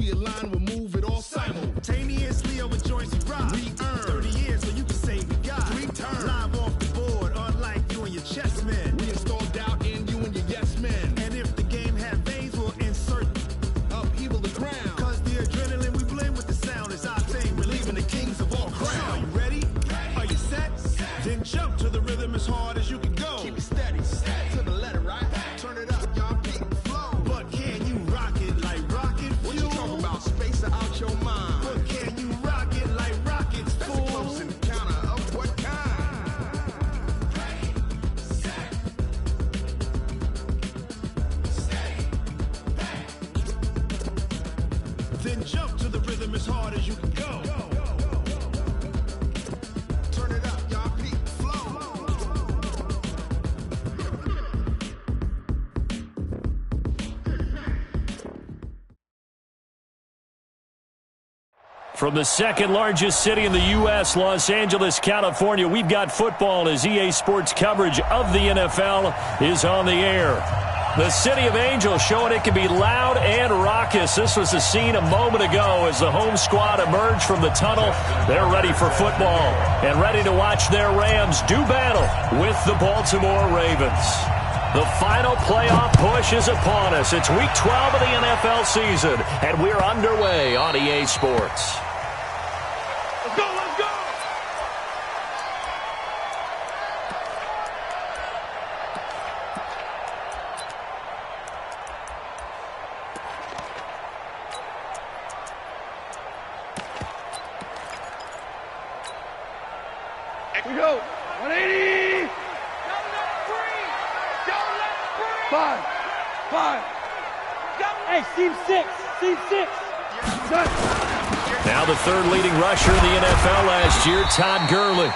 we align, we'll move it all simultaneously over joints we rock. We earn 30 years so you can say we got 3 turns. Live off the board, unlike you and your chess men. We install doubt in you and your yes men. And if the game had veins, we'll insert upheaval the ground. Cause the adrenaline we blend with the sound is our thing. Relieving the kings of all crowns. Are you ready? Are you set? Then jump to the rhythm as hard as you can go. Keep it steady, to the letter, right? Turn it up, y'all, beat the flow. But can you rock it like rocket fuel? What you talking about? Space out your mind. But can you rock it like rockets, fool? That's a close encounter of what kind? Ready, set, steady, back. Then jump to the rhythm as hard as you can go. Turn it up, y'all, beat the flow. From the second largest city in the U.S., Los Angeles, California, we've got football as EA Sports coverage of the NFL is on the air. The City of Angels showing it can be loud and raucous. This was the scene a moment ago as the home squad emerged from the tunnel. They're ready for football and ready to watch their Rams do battle with the Baltimore Ravens. The final playoff push is upon us. It's Week 12 of the NFL season, and we're underway on EA Sports. Let's go, let's go! Here we go. 180! Five. Hey, seam 6. Now the third leading rusher in the NFL last year, Todd Gurley.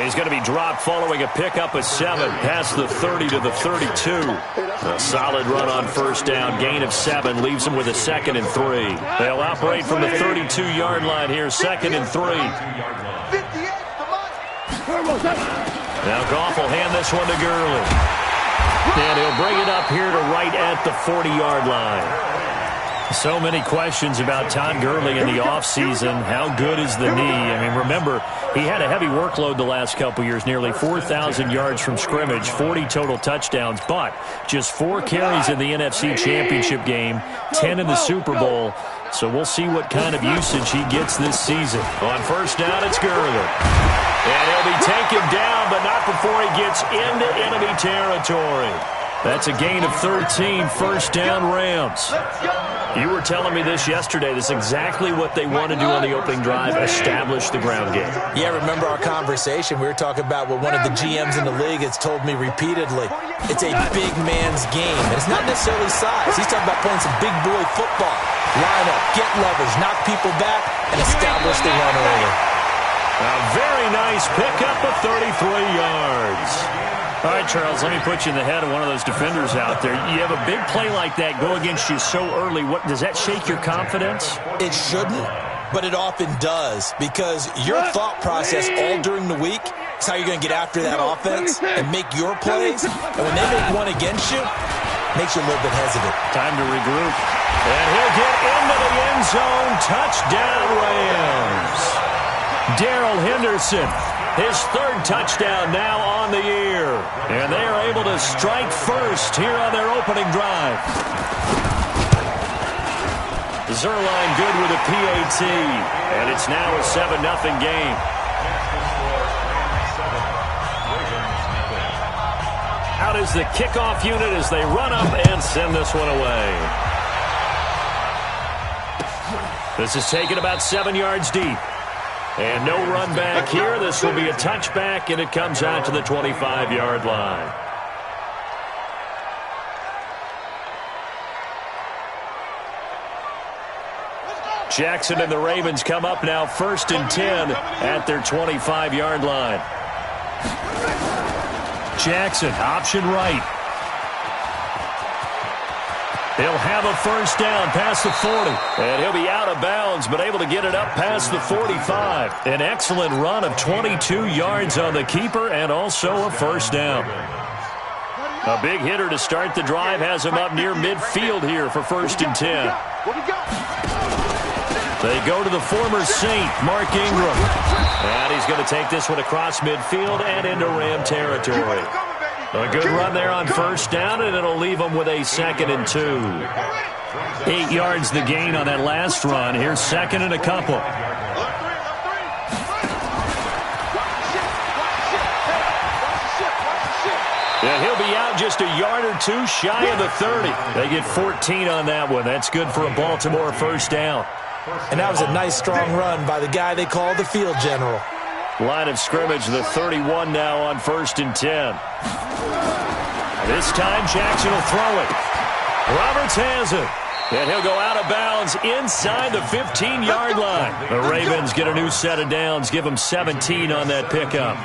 He's going to be dropped following a pickup of 7 past the 30 to the 32. A solid run on first down, gain of 7, leaves him with a 2nd and 3. They'll operate from the 32-yard line here, 2nd and 3. Now Goff will hand this one to Gurley. And he'll bring it up here to right at the 40-yard line. So many questions about Todd Gurley in the offseason. How good is the knee? I mean, remember, he had a heavy workload the last couple years, nearly 4,000 yards from scrimmage, 40 total touchdowns, but just 4 carries in the NFC Championship game, 10 in the Super Bowl. So we'll see what kind of usage he gets this season. On first down, it's Gurley. And he'll be taken down, but not before he gets into enemy territory. That's a gain of 13, first down Rams. You were telling me this yesterday. This is exactly what they want to do on the opening drive, establish the ground game. Yeah, remember our conversation. We were talking about what one of the GMs in the league has told me repeatedly. It's a big man's game, and it's not necessarily size. He's talking about playing some big boy football. Line up, get leverage, knock people back, and establish the run early. A very nice pickup of 33 yards. All right, Charles, let me put you in the head of one of those defenders out there. You have a big play like that go against you so early. What does that shake your confidence? It shouldn't, but it often does, because your thought process all during the week is how you're going to get after that offense and make your plays. And when they make one against you, it makes you a little bit hesitant. Time to regroup. And he'll get into the end zone. Touchdown, Rams. Darrell Henderson, his 3rd touchdown now on the year. And they are able to strike first here on their opening drive. Zerline good with a PAT. And it's now a 7-0 game. Out is the kickoff unit as they run up and send this one away. This is taken about 7 yards deep. And no run back here. This will be a touchback, and it comes out to the 25-yard line. Jackson and the Ravens come up now 1st and 10 at their 25-yard line. Jackson, option right. He'll have a first down past the 40. And he'll be out of bounds, but able to get it up past the 45. An excellent run of 22 yards on the keeper and also a first down. A big hitter to start the drive has him up near midfield here for 1st and 10. They go to the former Saint, Mark Ingram. And he's going to take this one across midfield and into Ram territory. A good run there on first down, and it'll leave them with a 2nd and 2. 8 yards the gain on that last run. Here's 2nd and a couple. Yeah, he'll be out just a yard or two shy of the 30. They get 14 on that one. That's good for a Baltimore first down. And that was a nice, strong run by the guy they call the field general. Line of scrimmage, the 31 now on 1st and 10. This time, Jackson will throw it. Roberts has it. And he'll go out of bounds inside the 15-yard line. The Ravens get a new set of downs, give them 17 on that pickup.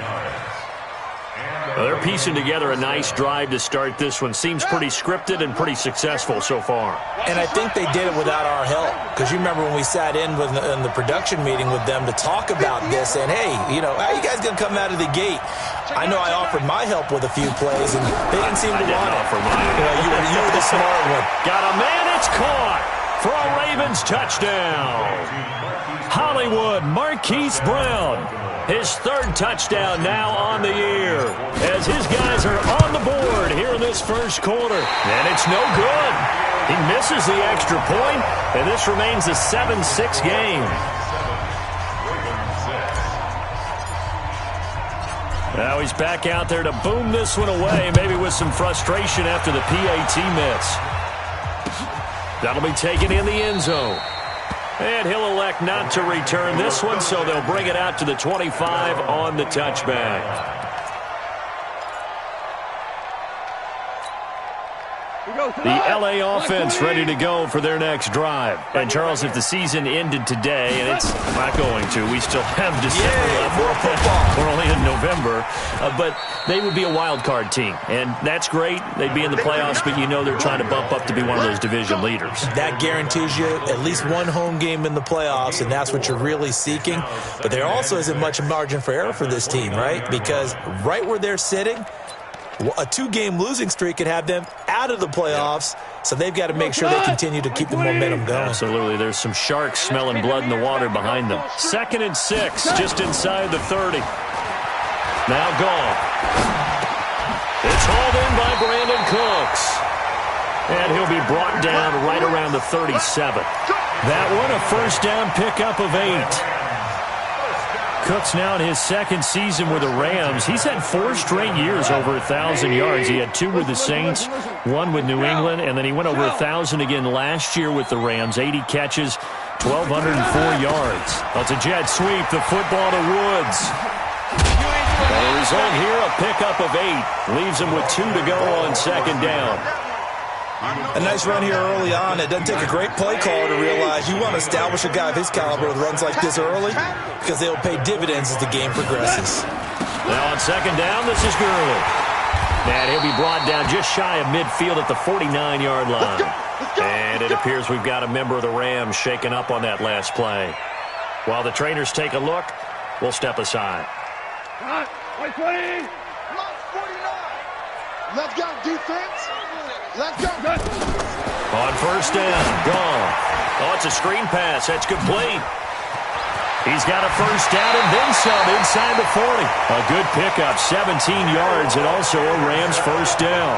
Well, they're piecing together a nice drive to start this one. Seems pretty scripted and pretty successful so far. And I think they did it without our help. Because you remember when we sat in the production meeting with them to talk about this, and hey, you know, how are you guys going to come out of the gate? I know I offered my help with a few plays, and they didn't seem to want it. You were the smart one. Got a man, it's caught for a Ravens touchdown. Hollywood Marquise Brown. His 3rd touchdown now on the year as his guys are on the board here in this first quarter. And it's no good. He misses the extra point, and this remains a 7-6 game. Now he's back out there to boom this one away, maybe with some frustration after the PAT miss. That'll be taken in the end zone. And he'll elect not to return this one, so they'll bring it out to the 25 on the touchback. The L.A. offense ready to go for their next drive. And, Charles, if the season ended today, and it's not going to, we still have December left. More football. We're only in November. But they would be a wild card team. And that's great. They'd be in the playoffs, but you know they're trying to bump up to be one of those division leaders. That guarantees you at least one home game in the playoffs, and that's what you're really seeking. But there also isn't much margin for error for this team, right? Because right where they're sitting, a 2-game losing streak could have them out of the playoffs, so they've got to make sure they continue to keep the momentum going. Absolutely. There's some sharks smelling blood in the water behind them. 2nd and 6, just inside the 30. Now gone. It's hauled in by Brandon Cooks. And he'll be brought down right around the 37. That one, a first down pickup of 8. Cooks now in his 2nd season with the Rams. He's had 4 straight years over 1,000 yards. He had 2 with the Saints, 1 with New England, and then he went over 1,000 again last year with the Rams. 80 catches, 1,204 yards. That's a jet sweep. The football to Woods. And the result here, a pickup of 8. Leaves him with 2 to go on 2nd down. A nice run here early on. It doesn't take a great play caller to realize you want to establish a guy of his caliber with runs like this early because they'll pay dividends as the game progresses. Now on 2nd down, this is Gurley. And he'll be brought down just shy of midfield at the 49-yard line. And it appears we've got a member of the Rams shaken up on that last play. While the trainers take a look, we'll step aside. White 20. Let's go, defense. Let's go. On first down, gone. Oh, it's a screen pass. That's complete. He's got a first down and then some inside the 40. A good pickup, 17 yards, and also a Rams first down.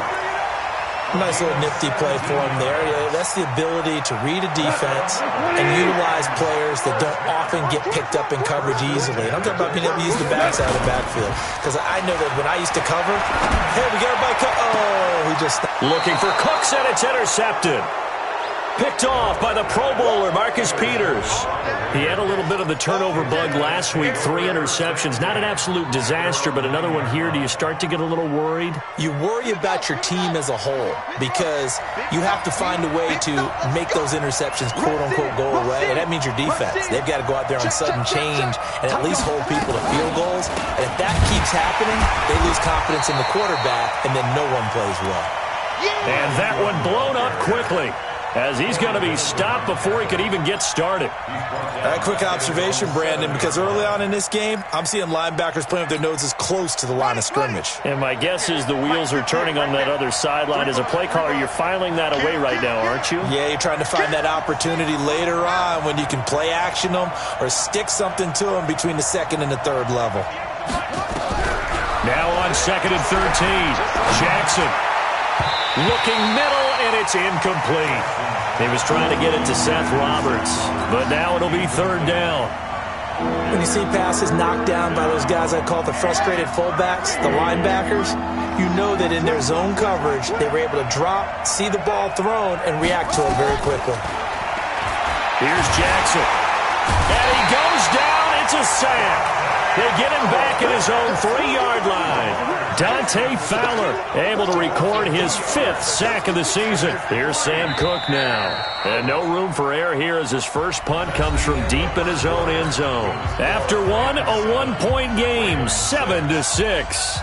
Nice little nifty play for him there. Yeah, that's the ability to read a defense and utilize players that don't often get picked up in coverage easily. And I'm talking about being able to use the backs out of the backfield. Because I know that when I used to cover, hey, we got everybody he just looking for Cooks, and it's intercepted. Picked off by the Pro Bowler, Marcus Peters. He had a little bit of the turnover bug last week, 3 interceptions. Not an absolute disaster, but another one here. Do you start to get a little worried? You worry about your team as a whole because you have to find a way to make those interceptions, quote-unquote, go away, and that means your defense. They've got to go out there on sudden change and at least hold people to field goals. And if that keeps happening, they lose confidence in the quarterback, and then no one plays well. And that one blown up quickly. as he's going to be stopped before he could even get started. A quick observation, Brandon, because early on in this game, I'm seeing linebackers playing with their noses close to the line of scrimmage. And my guess is the wheels are turning on that other sideline. As a play caller, you're filing that away right now, aren't you? Yeah, you're trying to find that opportunity later on when you can play action them or stick something to them between the second and the third level. Now on 2nd and 13, Jackson looking middle, and it's incomplete. He was trying to get it to Seth Roberts, but now it'll be 3rd down. When you see passes knocked down by those guys I call the frustrated fullbacks, the linebackers, you know that in their zone coverage, they were able to drop, see the ball thrown, and react to it very quickly. Here's Jackson. And he goes down. It's a sack. They get him back at his own 3-yard line. Dante Fowler able to record his 5th sack of the season. Here's Sam Cook now. And no room for error here as his first punt comes from deep in his own end zone. After one, a 1-point game, 7-6.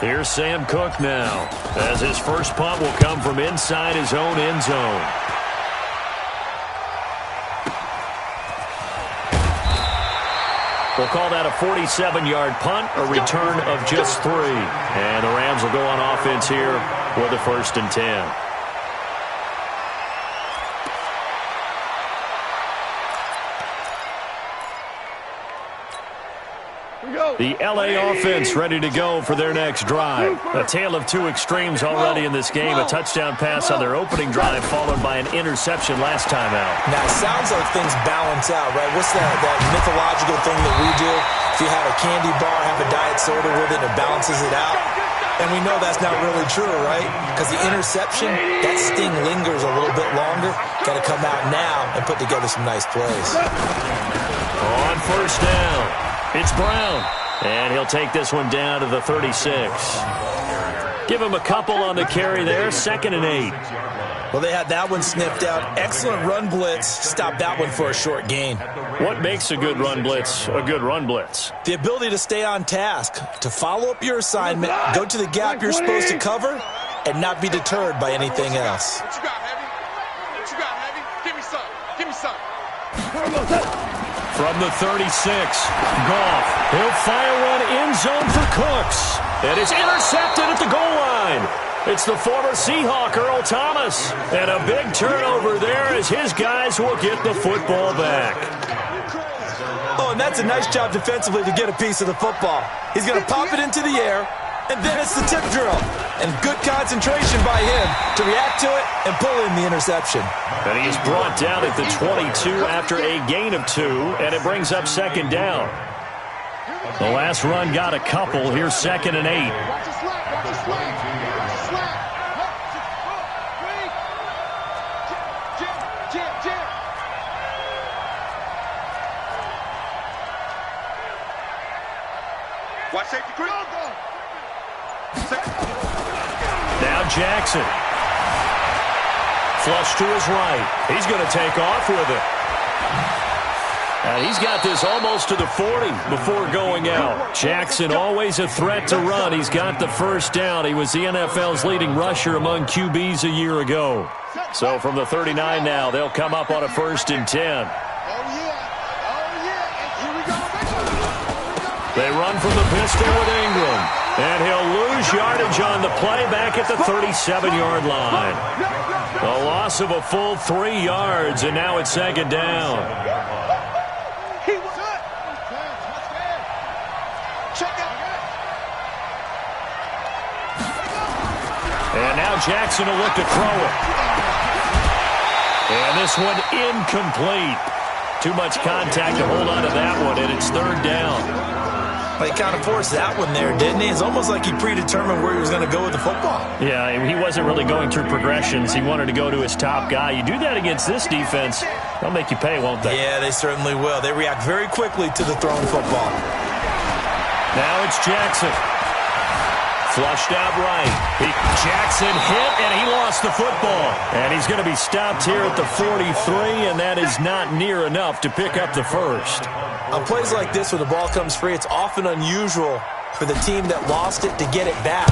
Here's Sam Cook now, as his first punt will come from inside his own end zone. We'll call that a 47-yard punt, a return of just 3. And the Rams will go on offense here with a 1st and 10. The L.A. offense ready to go for their next drive. A tale of two extremes already in this game. A touchdown pass on their opening drive followed by an interception last time out. Now, it sounds like things balance out, right? What's that mythological thing that we do? If you have a candy bar, have a diet soda with it, it balances it out. And we know that's not really true, right? Because the interception, that sting lingers a little bit longer. Got to come out now and put together some nice plays. On 1st down, it's Brown. And he'll take this one down to the 36. Give him a couple on the carry there. 2nd and 8. Well, they had that one sniffed out. Excellent run blitz. Stopped that one for a short gain. What makes a good run blitz a good run blitz? The ability to stay on task, to follow up your assignment, go to the gap you're supposed to cover, and not be deterred by anything else. What you got, Heavy? What you got, Heavy? Give me some. Give me some. From the 36, Goff. He'll fire one end zone for Cooks. And it's intercepted at the goal line. It's the former Seahawk, Earl Thomas. And a big turnover there as his guys will get the football back. Oh, and that's a nice job defensively to get a piece of the football. He's going to pop it into the air, and then it's the tip drill. And good concentration by him to react to it and pull in the interception. And he is brought down at the 22 after a gain of 2, and it brings up 2nd down. The last run got a couple. Here's 2nd and 8. Watch safety quick. Now Jackson. Flush to his right. He's going to take off with it. And he's got this almost to the 40 before going out. Jackson always a threat to run. He's got the 1st down. He was the NFL's leading rusher among QBs a year ago. So from the 39 now, they'll come up on a 1st and 10. They run from the pistol with Ingram. And he'll lose yardage on the play back at the 37-yard line. A loss of a full 3 yards, and now it's 2nd down. And now Jackson will look to throw it. And this one incomplete. Too much contact to hold on to that one, and it's 3rd down. He kind of forced that one there, didn't he? It's almost like he predetermined where he was going to go with the football. Yeah, he wasn't really going through progressions. He wanted to go to his top guy. You do that against this defense, they'll make you pay, won't they? Yeah, they certainly will. They react very quickly to the thrown football. Now it's Jackson. Flushed out right. Jackson hit, and he lost the football. And he's going to be stopped here at the 43, and that is not near enough to pick up the 1st. On plays like this where the ball comes free, it's often unusual for the team that lost it to get it back.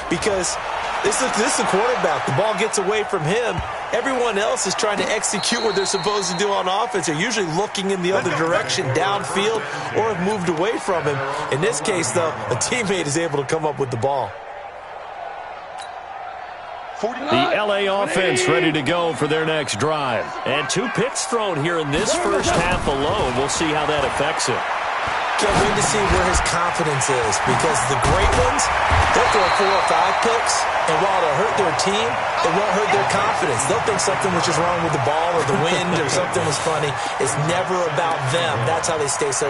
Because This is the quarterback. The ball gets away from him. Everyone else is trying to execute what they're supposed to do on offense. They're usually looking in the other direction, downfield, or have moved away from him. In this case, though, a teammate is able to come up with the ball. The L.A. offense ready to go for their next drive. And 2 picks thrown here in this first half alone. We'll see how that affects him. Can't wait to see where his confidence is, because the great ones, they'll throw 4 or 5 picks, and while it'll hurt their team, it won't hurt their confidence. They'll think something was just wrong with the ball or the wind or something was funny. It's never about them. That's how they stay so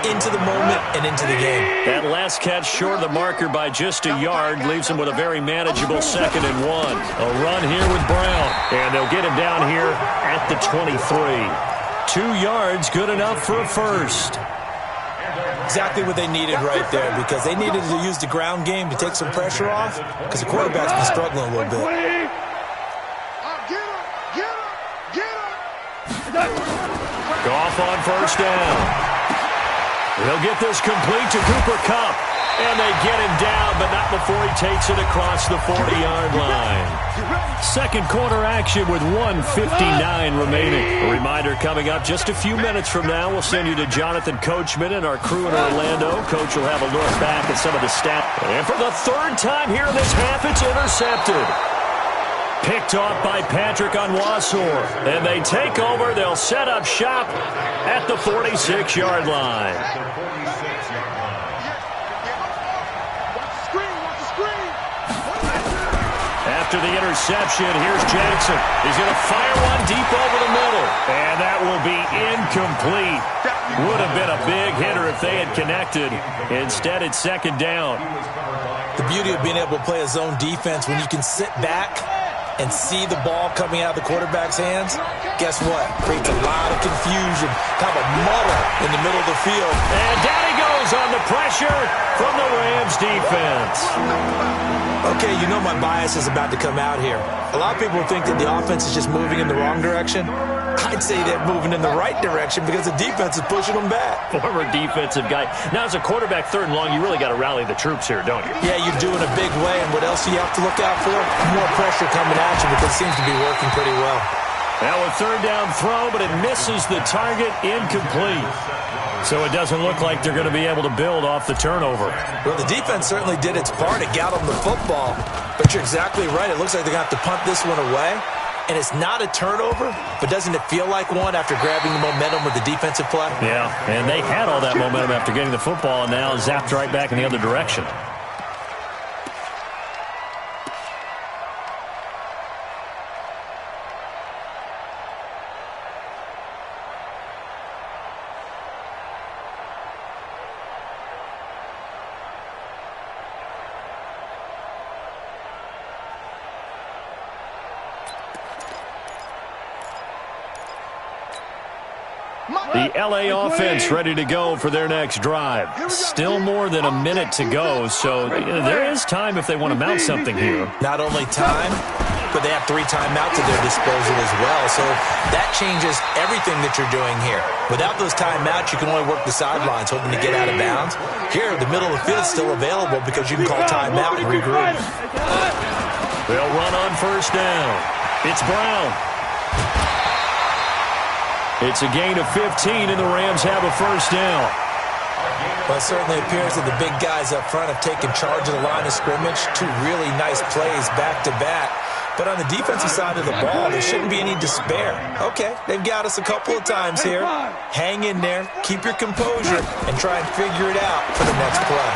into the moment and into the game. That last catch short of the marker by just a yard leaves him with a very manageable 2nd and 1. A run here with Brown, and they'll get him down here at the 23. 2 yards, good enough for a first. Exactly what they needed right there, because they needed to use the ground game to take some pressure off, because the quarterback's been struggling a little bit. Goff on first down. He'll get this complete to Cooper Kupp, and they get him down, but not before he takes it across the 40-yard line. Second quarter action with 1:59 remaining. A reminder coming up just a few minutes from now. We'll send you to Jonathan Coachman and our crew in Orlando. Coach will have a look back at some of the stats. And for the 3rd time here in this half, it's intercepted. Picked off by Patrick Onwuasor. And they take over. They'll set up shop at the 46-yard line. After the interception, here's Jackson. He's going to fire one deep over the middle. And that will be incomplete. Would have been a big hitter if they had connected. Instead, it's 2nd down. The beauty of being able to play a zone defense, when you can sit back and see the ball coming out of the quarterback's hands, guess what? Creates a lot of confusion, kind of a muddle in the middle of the field. And down he goes on the pressure from the Rams defense. Okay, you know my bias is about to come out here. A lot of people think that the offense is just moving in the wrong direction. I'd say they're moving in the right direction because the defense is pushing them back. Former defensive guy. Now, as a quarterback 3rd and long, you really got to rally the troops here, don't you? Yeah, you do in a big way. And what else do you have to look out for? More pressure coming at you, because it seems to be working pretty well. Now a 3rd down throw, but it misses the target, incomplete. So it doesn't look like they're going to be able to build off the turnover. Well, the defense certainly did its part. It got them the football. But you're exactly right. It looks like they're going to have to punt this one away. And it's not a turnover, but doesn't it feel like one after grabbing the momentum with the defensive play? Yeah, and they had all that momentum after getting the football, and now zapped right back in the other direction. The L.A. offense ready to go for their next drive. Still more than a minute to go, so there is time if they want to mount something here. Not only time, but they have 3 timeouts at their disposal as well, so that changes everything that you're doing here. Without those timeouts, you can only work the sidelines, hoping to get out of bounds. Here, the middle of the field is still available because you can call timeout and regroup. They'll run on first down. It's Brown. It's a gain of 15, and the Rams have a first down. Well, it certainly appears that the big guys up front have taken charge of the line of scrimmage. 2 really nice plays back-to-back. But on the defensive side of the ball, there shouldn't be any despair. Okay, they've got us a couple of times here. Hang in there, keep your composure, and try and figure it out for the next play.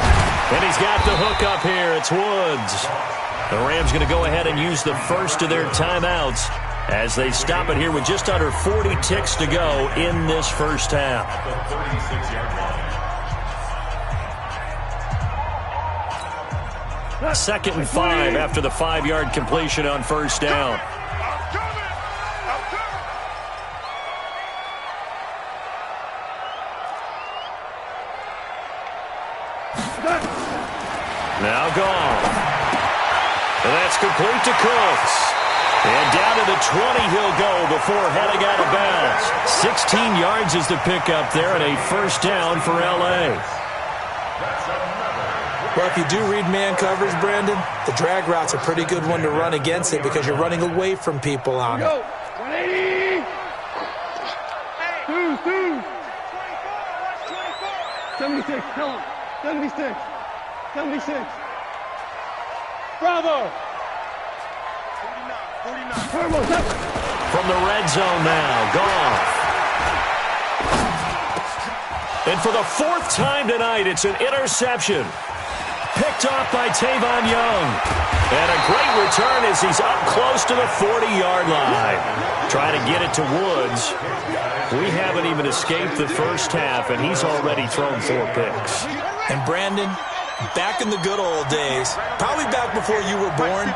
And he's got the hook up here. It's Woods. The Rams going to go ahead and use the first of their timeouts as they stop it here with just under 40 ticks to go in this first half. 2nd and 5 after the 5-yard completion on first down. Now gone. And that's complete to Cooks. And down to the 20 he'll go before heading out of bounds. 16 yards is the pickup there, and a first down for L.A. Well, if you do read man coverage, Brandon, the drag route's a pretty good one to run against it because you're running away from people on it. 180. 76, tell him. 76. 76. Bravo. 49. From the red zone now, Goff. And for the fourth time tonight, it's an interception. Picked off by Tavon Young. And a great return as he's up close to the 40-yard line. Trying to get it to Woods. We haven't even escaped the first half, and he's already thrown 4 picks. And Brandon, back in the good old days, probably back before you were born,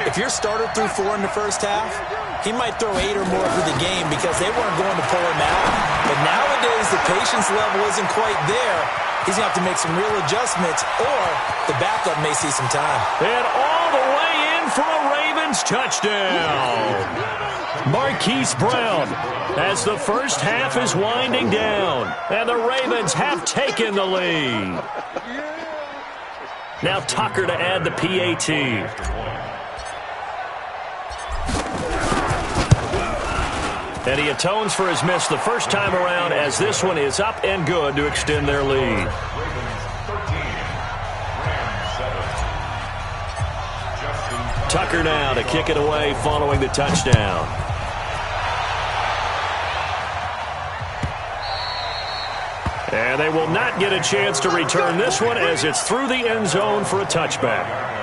if your starter threw 4 in the first half, he might throw 8 or more for the game because they weren't going to pull him out. But nowadays, the patience level isn't quite there. He's going to have to make some real adjustments, or the backup may see some time. And all the way in for a Ravens touchdown. Marquise Brown as the first half is winding down, and the Ravens have taken the lead. Now Tucker to add the PAT. And he atones for his miss the first time around as this one is up and good to extend their lead. Tucker now to kick it away following the touchdown. And they will not get a chance to return this one as it's through the end zone for a touchback.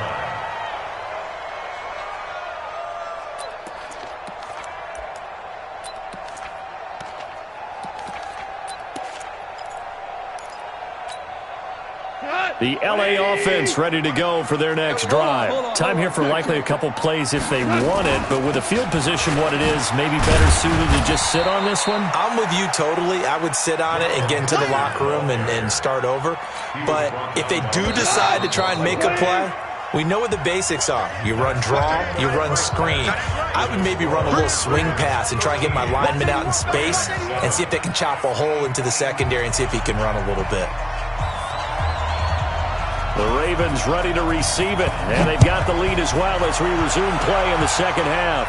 The LA offense ready to go for their next drive. Time here for likely a couple plays if they want it, but with the field position what it is, maybe better suited to just sit on this one? I'm with you totally. I would sit on it and get into the locker room and start over. But if they do decide to try and make a play, we know what the basics are. You run draw, you run screen. I would maybe run a little swing pass and try and get my lineman out in space and see if they can chop a hole into the secondary and see if he can run a little bit. The Ravens ready to receive it, and they've got the lead as well as we resume play in the second half.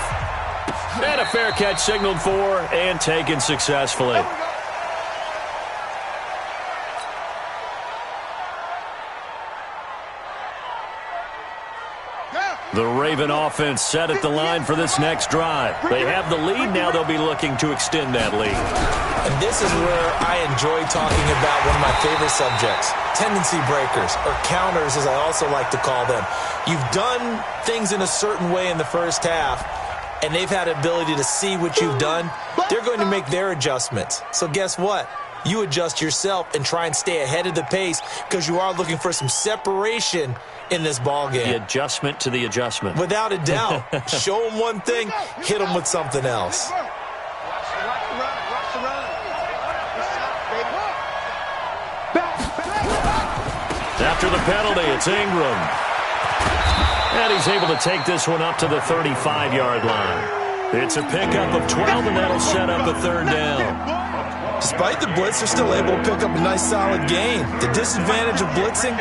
And a fair catch signaled for and taken successfully. The Raven offense set at the line for this next drive. They have the lead. Now they'll be looking to extend that lead. And this is where I enjoy talking about one of my favorite subjects, tendency breakers, or counters as I also like to call them. You've done things in a certain way in the first half, and they've had the ability to see what you've done. They're going to make their adjustments. So guess what? You adjust yourself and try and stay ahead of the pace because you are looking for some separation in this ball game. The adjustment to the adjustment. Without a doubt. Show them one thing, hit them with something else. After the penalty, it's Ingram. And he's able to take this one up to the 35-yard line. It's a pickup of 12, and that'll set up a third down. Despite the blitz, they're still able to pick up a nice solid gain. The disadvantage of blitzing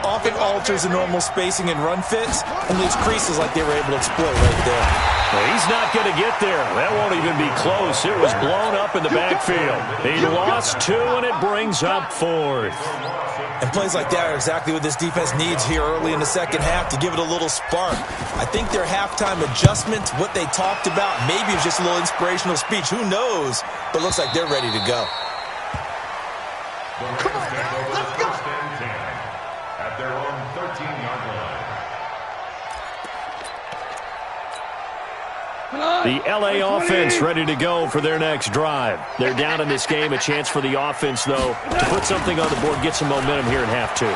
often alters the normal spacing and run fits and leaves creases like they were able to exploit right there. Well, he's not going to get there. That won't even be close. It was blown up in the backfield. He lost 2, and it brings up 4th. And plays like that are exactly what this defense needs here early in the second half to give it a little spark. I think their halftime adjustments, what they talked about, maybe it's just a little inspirational speech. Who knows? But looks like they're ready to go. Come on, let's go. At their own 13-yard line. The LA offense ready to go for their next drive. They're down in this game. A chance for the offense, though, to put something on the board, get some momentum here in half 2.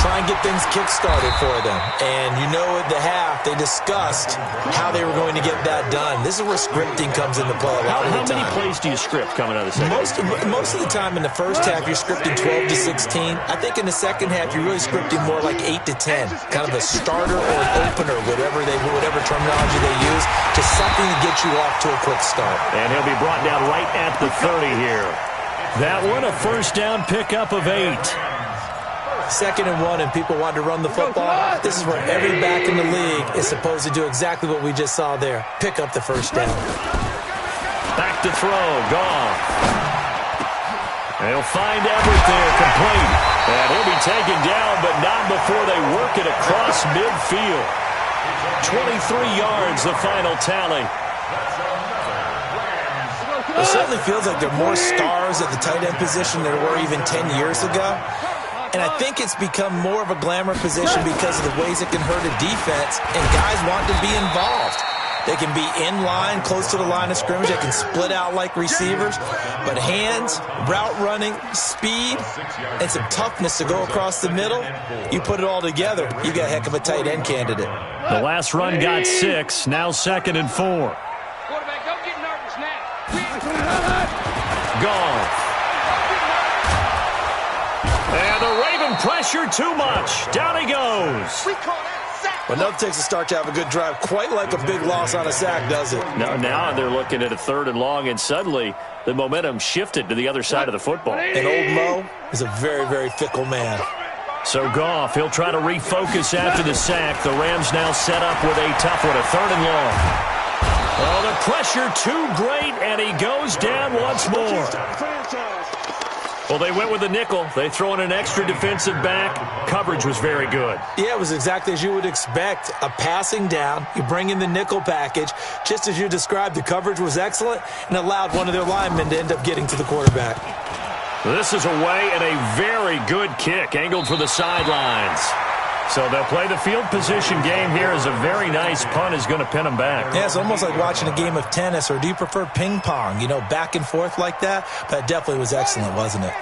Try and get things kick-started for them. And you know at the half, they discussed how they were going to get that done. This is where scripting comes into play a lot of the time. How many plays do you script coming out of the second? Most of the time in the first half, you're scripting 12 to 16. I think in the second half, you're really scripting more like 8 to 10. Kind of a starter or an opener, whatever terminology they use, to something to get you off to a quick start. And he'll be brought down right at the 30 here. That one, a first down pickup of 8. 2nd and 1 and people want to run the football, this is where every back in the league is supposed to do exactly what we just saw there. Pick up the first down. Back to throw. Goff. They'll find Everett there, complete. And he'll be taken down, but not before they work it across midfield. 23 yards, the final tally. It certainly feels like there are more stars at the tight end position than there were even 10 years ago. And I think it's become more of a glamour position because of the ways it can hurt a defense, and guys want to be involved. They can be in line, close to the line of scrimmage. They can split out like receivers. But hands, route running, speed, and some toughness to go across the middle, you put it all together, you got a heck of a tight end candidate. The last run got 6, now 2nd and 4. Quarterback, don't get nervous now. Goff. And the Raven pressure too much. Down he goes. We call that sack. But nothing takes a start to have a good drive quite like a big loss on a sack, does it? Now they're looking at a 3rd and long, and suddenly the momentum shifted to the other side of the football. And old Mo is a very, very fickle man. So Goff, he'll try to refocus after the sack. The Rams now set up with a tough one, a 3rd and long. Oh, the pressure too great, and he goes down once more. Well, they went with a nickel. They throw in an extra defensive back. Coverage was very good. Yeah, it was exactly as you would expect. A passing down. You bring in the nickel package. Just as you described, the coverage was excellent and allowed one of their linemen to end up getting to the quarterback. This is away and a very good kick, angled for the sidelines. So they'll play the field position game here as a very nice punt is going to pin them back. Yeah, it's almost like watching a game of tennis, or do you prefer ping pong? You know, back and forth like that? That definitely was excellent, wasn't it?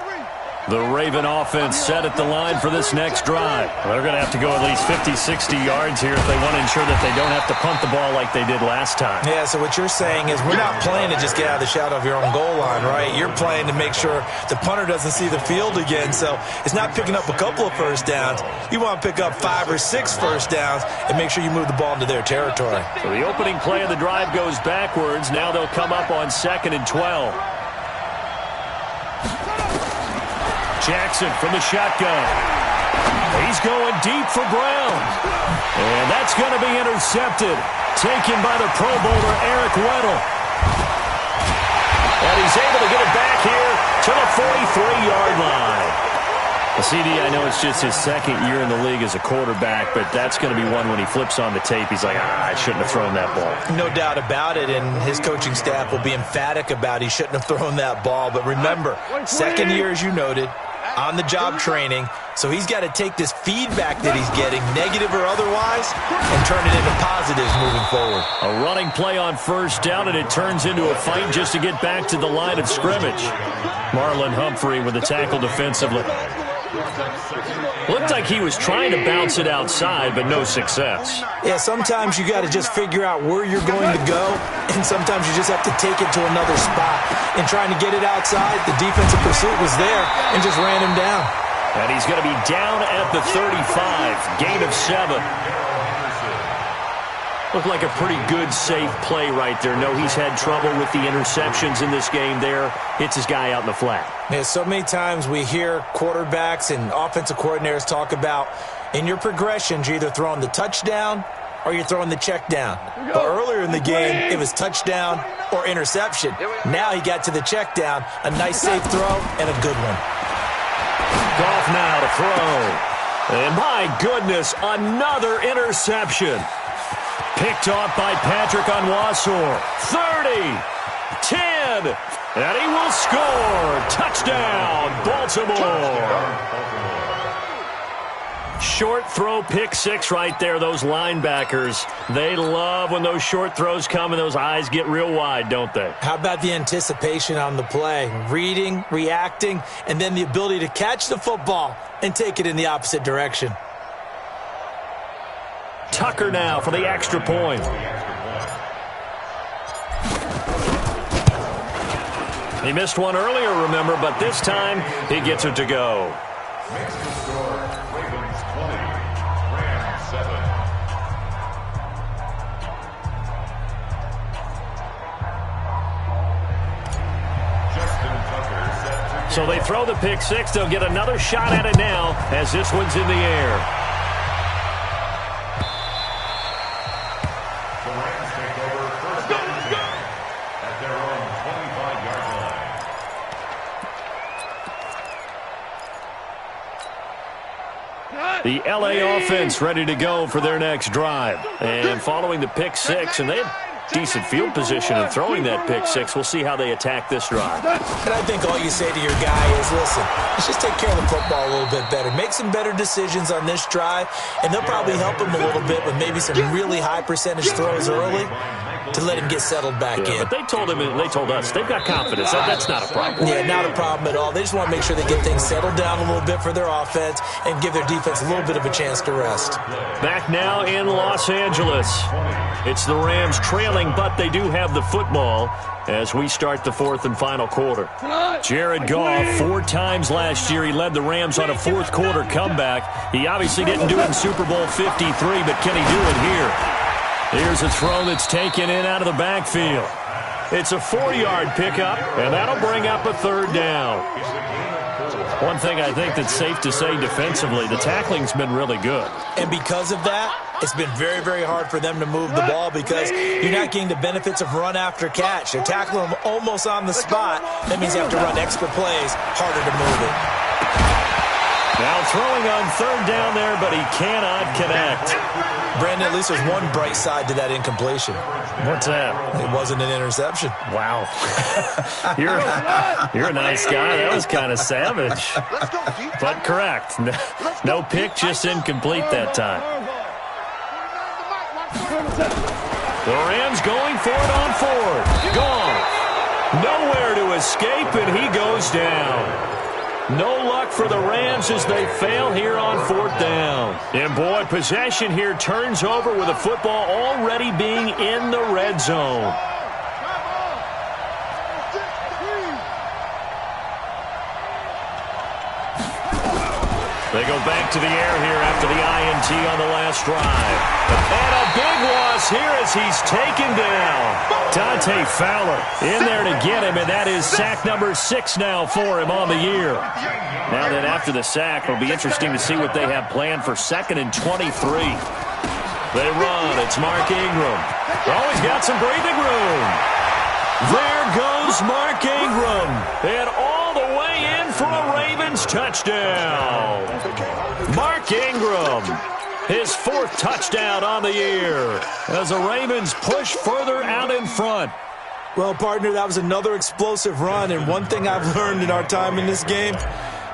The Raven offense set at the line for this next drive. They're going to have to go at least 50, 60 yards here if they want to ensure that they don't have to punt the ball like they did last time. Yeah, so what you're saying is we're not playing to just get out of the shadow of your own goal line, right? You're playing to make sure the punter doesn't see the field again. So it's not picking up a couple of first downs. You want to pick up 5 or 6 first downs and make sure you move the ball into their territory. So the opening play of the drive goes backwards. Now they'll come up on 2nd and 12. Jackson from the shotgun. He's going deep for Brown. And that's going to be intercepted. Taken by the Pro Bowler, Eric Weddle. And he's able to get it back here to the 43-yard line. The CD, I know it's just his 2nd year in the league as a quarterback, but that's going to be one when he flips on the tape. He's like, I shouldn't have thrown that ball. No doubt about it, and his coaching staff will be emphatic about he shouldn't have thrown that ball. But remember, 2nd year, as you noted, on-the-job training, so he's got to take this feedback that he's getting, negative or otherwise, and turn it into positives moving forward. A running play on 1st down, and it turns into a fight just to get back to the line of scrimmage. Marlon Humphrey with the tackle defensively. Looked like he was trying to bounce it outside, but no success. Yeah, sometimes you got to just figure out where you're going to go, and sometimes you just have to take it to another spot. In trying to get it outside, the defensive pursuit was there and just ran him down. And he's going to be down at the 35, gain of 7. Looked like a pretty good, safe play right there. No, he's had trouble with the interceptions in this game there. Hits his guy out in the flat. Yeah, so many times we hear quarterbacks and offensive coordinators talk about in your progressions, you're either throwing the touchdown or you're throwing the check down. But earlier in the game, it was touchdown or interception. Now he got to the check down, a nice safe throw and a good one. Goff now to throw. And my goodness, another interception. Picked off by Patrick Onwuasor. 30, 10, and he will score. Touchdown, Baltimore. Short throw, pick 6 right there. Those linebackers, they love when those short throws come and those eyes get real wide, don't they? How about the anticipation on the play? Reading, reacting, and then the ability to catch the football and take it in the opposite direction. Tucker now for the extra point. He missed one earlier, remember, but this time he gets it to go. So they throw the pick six. They'll get another shot at it now as this one's in the air. The Rams take over first down and 10 at their own 25-yard line. The LA offense ready to go for their next drive. And following the pick six, and they have decent field position in throwing that pick six. We'll see how they attack this drive. And I think all you say to your guy is, listen, let's just take care of the football a little bit better. Make some better decisions on this drive, and they'll probably help him a little bit with maybe some really high percentage throws early to let him get settled back in. But they told us, they've got confidence. That's not a problem. Yeah, not a problem at all. They just want to make sure they get things settled down a little bit for their offense and give their defense a little bit of a chance to rest. Back now in Los Angeles. It's the Rams trailing, but they do have the football as we start the fourth and final quarter. Jared Goff, 4 times last year, he led the Rams on a fourth quarter comeback. He obviously didn't do it in Super Bowl 53, but can he do it here? Here's a throw that's taken in out of the backfield. It's a 4-yard pickup, and that'll bring up a third down. One thing I think that's safe to say defensively, the tackling's been really good. And because of that, it's been very, very hard for them to move the ball because you're not getting the benefits of run after catch. They're tackling them almost on the spot. That means you have to run extra plays, harder to move it. Now throwing on third down there, but he cannot connect. Brandon, at least there's one bright side to that incompletion. What's that? It wasn't an interception. Wow. You're a nice guy. That was kind of savage. But correct. No pick, just incomplete that time. The Rams going for it on fourth. Gone. Nowhere to escape, and he goes down. No luck for the Rams as they fail here on fourth down. And boy, possession here turns over with the football already being in the red zone. They go back to the air here after the INT on the last drive. And a big loss here as he's taken down. Dante Fowler in there to get him, and that is sack number 6 now for him on the year. Now then, after the sack, it'll be interesting to see what they have planned for 2nd and 23. They run. It's Mark Ingram. Oh, he's got some breathing room. There goes Mark Ingram. And all the way in for a Ravens touchdown. Mark Ingram, his 4th touchdown on the year as the Ravens push further out in front. Well, partner, that was another explosive run, and one thing I've learned in our time in this game,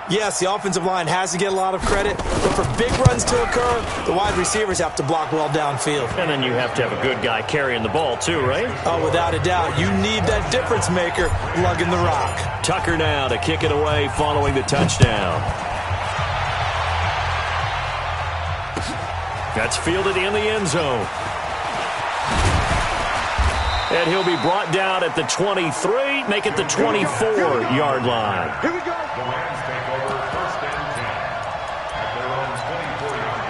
yes, the offensive line has to get a lot of credit, but for big runs to occur, the wide receivers have to block well downfield. And then you have to have a good guy carrying the ball too, right? Oh, without a doubt. You need that difference maker lugging the rock. Tucker now to kick it away following the touchdown. That's fielded in the end zone. And he'll be brought down at the 23, make it the 24-yard line. Here we go. The Rams take over first and 10 at their own 24-yard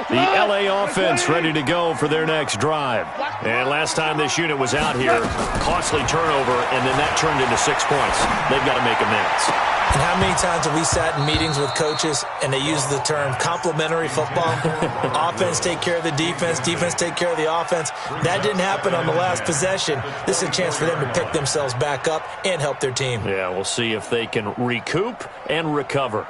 line. The LA offense ready to go for their next drive. And last time this unit was out here, costly turnover, and then that turned into 6 points. They've got to make amends. And how many times have we sat in meetings with coaches and they use the term complementary football? Offense take care of the defense, defense take care of the offense. That didn't happen on the last possession. This is a chance for them to pick themselves back up and help their team. Yeah, we'll see if they can recoup and recover.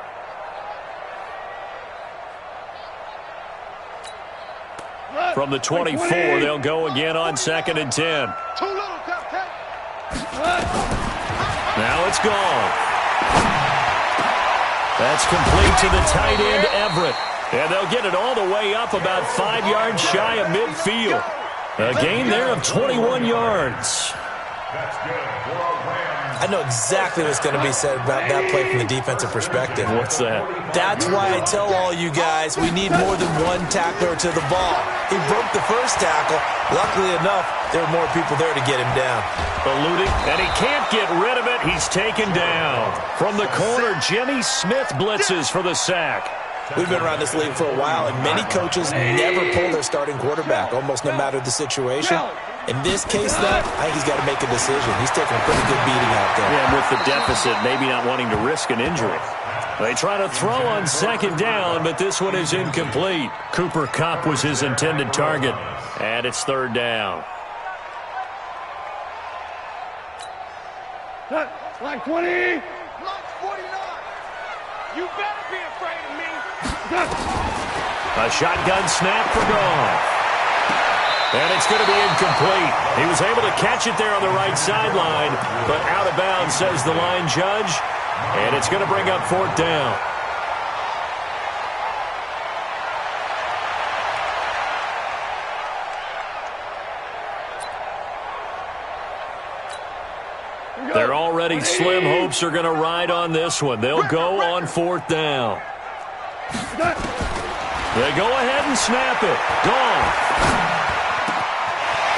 From the 24, they'll go again on 2nd and 10. Now it's gone. That's complete to the tight end, Everett. And they'll get it all the way up about 5 yards shy of midfield. A gain there of 21 yards. That's good for a Rams. I know exactly what's going to be said about that play from the defensive perspective. What's that? That's why I tell all you guys we need more than one tackler to the ball. He broke the first tackle. Luckily enough, there were more people there to get him down. Eluding, and he can't get rid of it. He's taken down. From the corner, Jimmy Smith blitzes for the sack. We've been around this league for a while, and many coaches never pull their starting quarterback, almost no matter the situation. In this case, though, I think he's got to make a decision. He's taking a pretty good beating out there. Yeah, and with the deficit, maybe not wanting to risk an injury. They try to throw on second down, but this one is incomplete. Cooper Kupp was his intended target, and it's third down. Like 20. Block 49. You better be afraid of me. A shotgun snap for Goff. And it's going to be incomplete. He was able to catch it there on the right sideline, but out of bounds, says the line judge. And it's going to bring up fourth down. They're already slim hopes are going to ride on this one. They'll go on fourth down. They go ahead and snap it. Gone.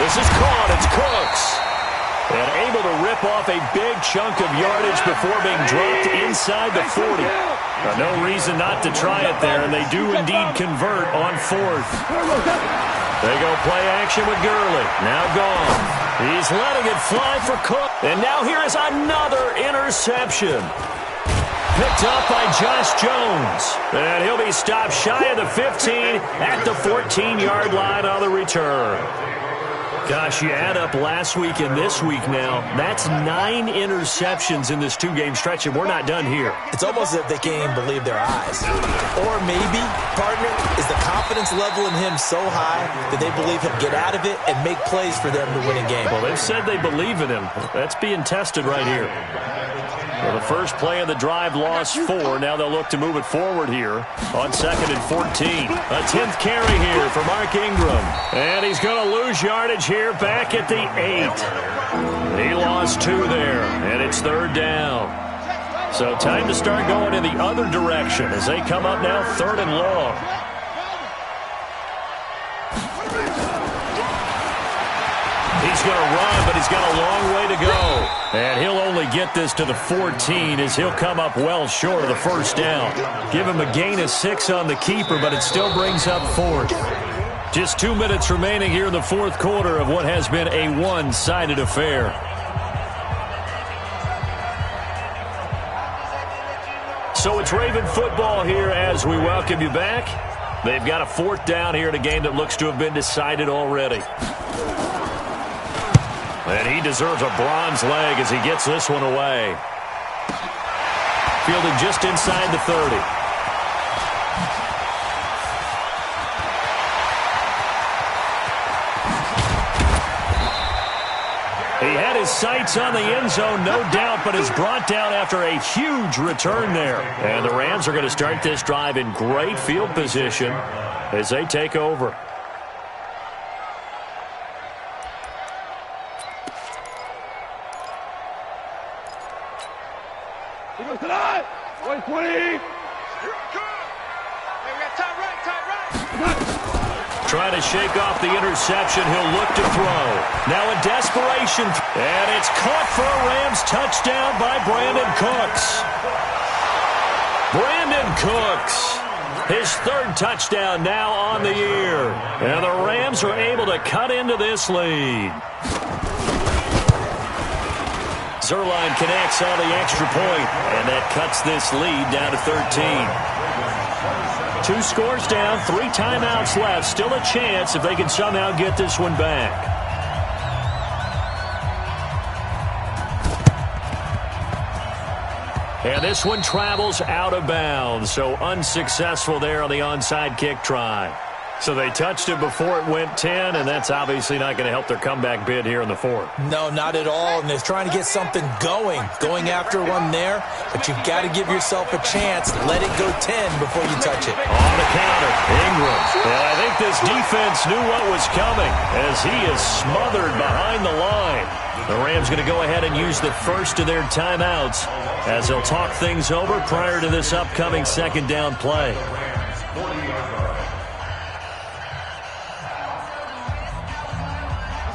This is caught. It's Cooks. And able to rip off a big chunk of yardage before being dropped inside the 40. No reason not to try it there, and they do indeed convert on fourth. They go play action with Gurley. Now gone. He's letting it fly for Cook. And now here is another interception. Picked up by Josh Jones. And he'll be stopped shy of the 15 at the 14-yard line on the return. Gosh, you add up last week and this week now, that's 9 interceptions in this two-game stretch, and we're not done here. It's almost as if they can't even believe their eyes. Or maybe, partner, is the confidence level in him so high that they believe he'll get out of it and make plays for them to win a game. Well, they've said they believe in him. That's being tested right here. Well, the first play of the drive lost 4. Now they'll look to move it forward here on 2nd and 14. A 10th carry here for Mark Ingram. And he's going to lose yardage here back at the 8. He lost 2 there, and it's third down. So time to start going in the other direction as they come up now 3rd and long. He's going to run, but he's got a long way to go. And he'll only get this to the 14 as he'll come up well short of the first down. Give him a gain of 6 on the keeper, but it still brings up 4th. Just 2 minutes remaining here in the fourth quarter of what has been a one-sided affair. So it's Raven football here as we welcome you back. They've got a 4th down here in a game that looks to have been decided already. And he deserves a bronze leg as he gets this one away. Fielding just inside the 30. He had his sights on the end zone, no doubt, but is brought down after a huge return there. And the Rams are going to start this drive in great field position as they take over. He goes tonight. 120. Here it comes. Hey, we got tight right. Trying to shake off the interception. He'll look to throw. Now in desperation. And it's caught for a Rams touchdown by Brandon Cooks. Brandon Cooks. His 3rd touchdown now on the year. And the Rams are able to cut into this lead. Zerline connects on the extra point, and that cuts this lead down to 13. 2 scores down, 3 timeouts left. Still a chance if they can somehow get this one back. And this one travels out of bounds, so unsuccessful there on the onside kick try. So they touched it before it went 10, and that's obviously not going to help their comeback bid here in the 4th. No, not at all, and they're trying to get something going after one there, but you've got to give yourself a chance. Let it go 10 before you touch it. On the counter, Ingram. And I think this defense knew what was coming as he is smothered behind the line. The Rams going to go ahead and use the first of their timeouts as they'll talk things over prior to this upcoming 2nd down play.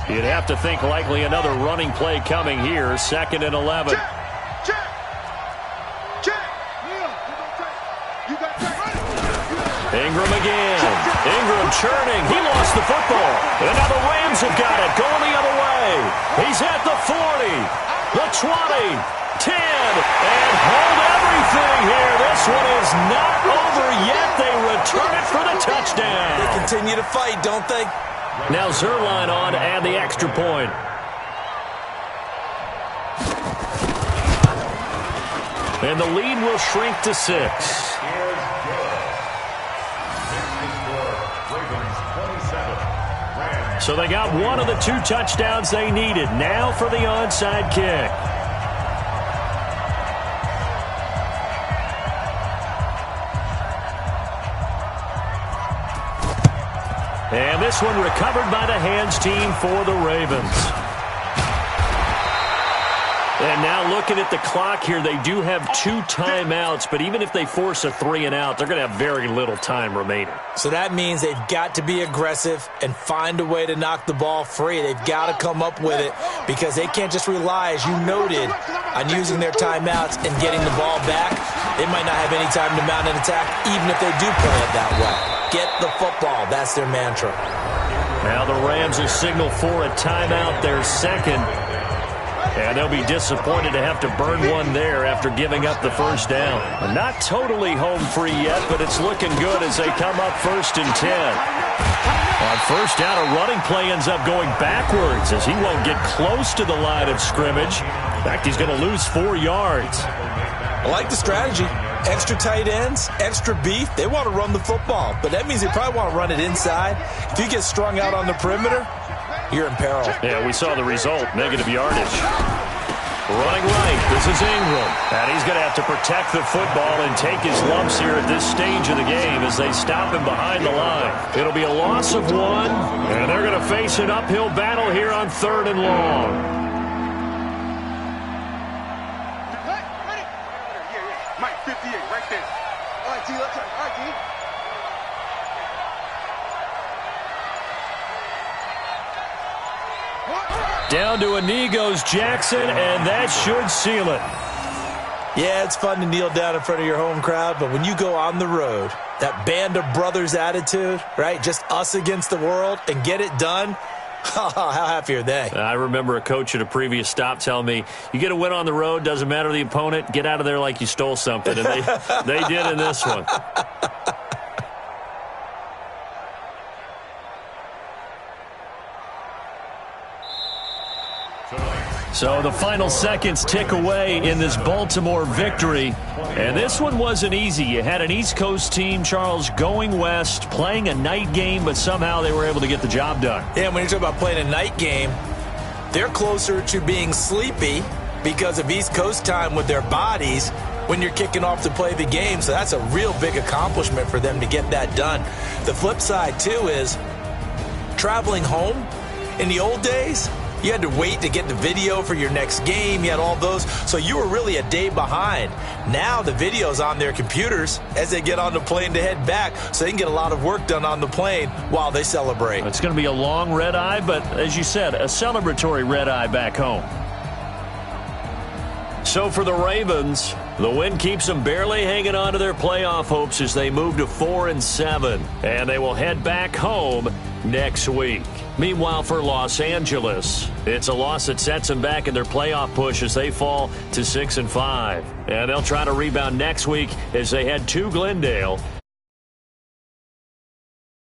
You'd have to think likely another running play coming here. 2nd and 11. Check. Ingram again. Ingram churning. He lost the football. And now the Rams have got it. Going the other He's at the 40, the 20, 10, and hold everything here. This one is not over yet. They return it for the touchdown. They continue to fight, don't they? Now Zerline on and the extra point. And the lead will shrink to 6. So they got one of the 2 touchdowns they needed. Now for the onside kick. And this one recovered by the hands team for the Ravens. And now looking at the clock here, they do have 2 timeouts, but even if they force a 3-and-out, they're going to have very little time remaining. So that means they've got to be aggressive and find a way to knock the ball free. They've got to come up with it because they can't just rely, as you noted, on using their timeouts and getting the ball back. They might not have any time to mount an attack, even if they do play it that way. Get the football. That's their mantra. Now the Rams will signal for a timeout, their second. And they'll be disappointed to have to burn one there after giving up the first down. Not totally home free yet, but it's looking good as they come up 1st and 10. On first down, a running play ends up going backwards as he won't get close to the line of scrimmage. In fact, he's going to lose 4 yards. I like the strategy. Extra tight ends, extra beef. They want to run the football, but that means they probably want to run it inside. If you get strung out on the perimeter, you're in peril. Yeah, we saw the result, negative yardage. Running right, this is Ingram. And he's going to have to protect the football and take his lumps here at this stage of the game as they stop him behind the line. It'll be a loss of 1, and they're going to face an uphill battle here on 3rd and long. Mike, 58, right there. All right, T, let's try. All right, T. Down to a knee goes Jackson, and that should seal it. Yeah, it's fun to kneel down in front of your home crowd, but when you go on the road, that band of brothers attitude, right, just us against the world, and get it done, how happy are they? I remember a coach at a previous stop telling me, you get a win on the road, doesn't matter the opponent, get out of there like you stole something, and they did in this one. So the final seconds tick away in this Baltimore victory. And this one wasn't easy. You had an East Coast team, Charles, going west, playing a night game, but somehow they were able to get the job done. Yeah, when you talk about playing a night game, they're closer to being sleepy because of East Coast time with their bodies when you're kicking off to play the game. So that's a real big accomplishment for them to get that done. The flip side, too, is traveling home in the old days, you had to wait to get the video for your next game. You had all those. So you were really a day behind. Now the video's on their computers as they get on the plane to head back, so they can get a lot of work done on the plane while they celebrate. It's going to be a long red eye, but as you said, a celebratory red eye back home. So for the Ravens, the win keeps them barely hanging on to their playoff hopes as they move to 4-7. And they will head back home next week. Meanwhile, for Los Angeles, it's a loss that sets them back in their playoff push as they fall to 6-5. And they'll try to rebound next week as they head to Glendale